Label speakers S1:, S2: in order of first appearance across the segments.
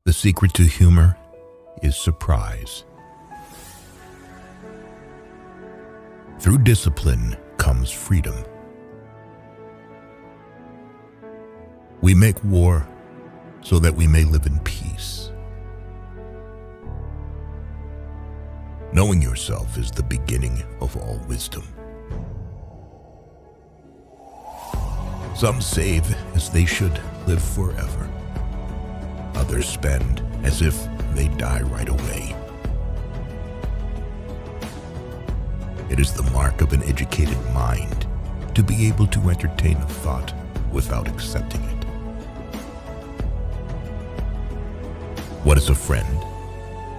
S1: The secret to humor is surprise. Through discipline comes freedom. We make war so that we may live in peace. Knowing yourself is the beginning of all wisdom. Some save as they should live forever. Others spend as if they die right away. It is the mark of an educated mind to be able to entertain a thought without accepting it. What is a friend?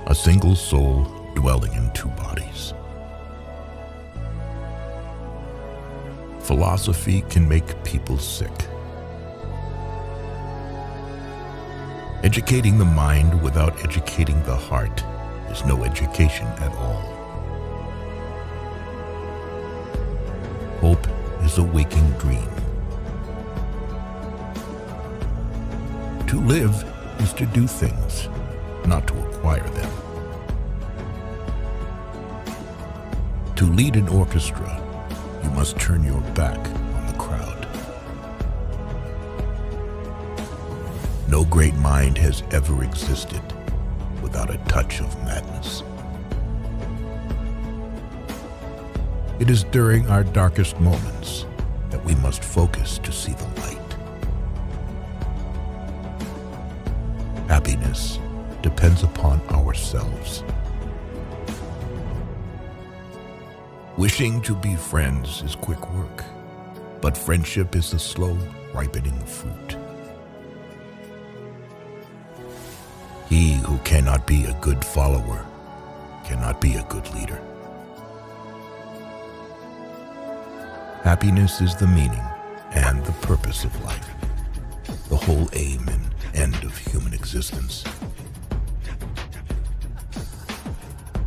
S1: A single soul dwelling in two bodies. Philosophy can make people sick. Educating the mind without educating the heart is no education at all. Hope is a waking dream. To live is to do things, not to acquire them. To lead an orchestra, you must turn your back on the crowd. No great mind has ever existed without a touch of madness. It is during our darkest moments that we must focus to see the light. Happiness depends upon ourselves. Wishing to be friends is quick work, but friendship is the slow ripening fruit. He who cannot be a good follower cannot be a good leader. Happiness is the meaning and the purpose of life, the whole aim and end of human existence.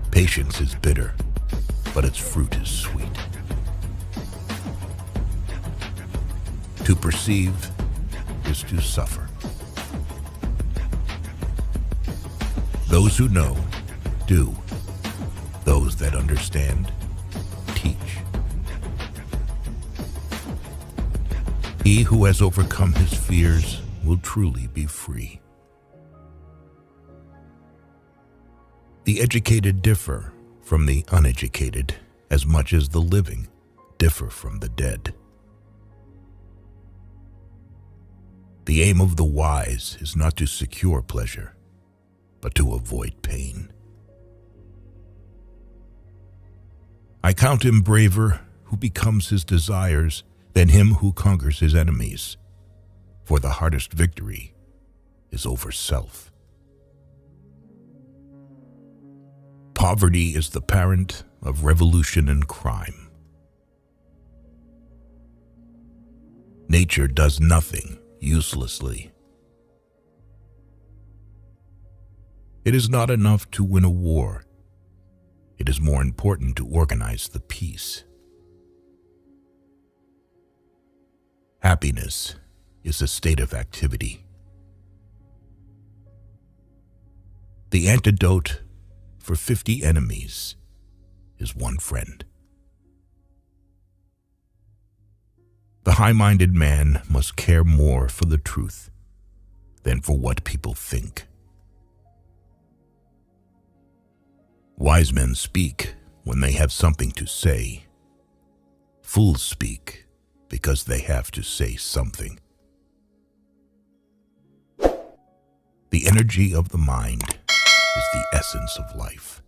S1: Patience is bitter, but its fruit is sweet. To perceive is to suffer. Those who know, do. Those that understand, teach. He who has overcome his fears will truly be free. The educated differ from the uneducated as much as the living differ from the dead. The aim of the wise is not to secure pleasure, but to avoid pain. I count him braver who becomes his desires than him who conquers his enemies, for the hardest victory is over self. Poverty is the parent of revolution and crime. Nature does nothing uselessly. It is not enough to win a war. It is more important to organize the peace. Happiness is a state of activity. The antidote for 50 enemies is one friend. The high-minded man must care more for the truth than for what people think. Wise men speak when they have something to say. Fools speak because they have to say something. The energy of the mind is the essence of life.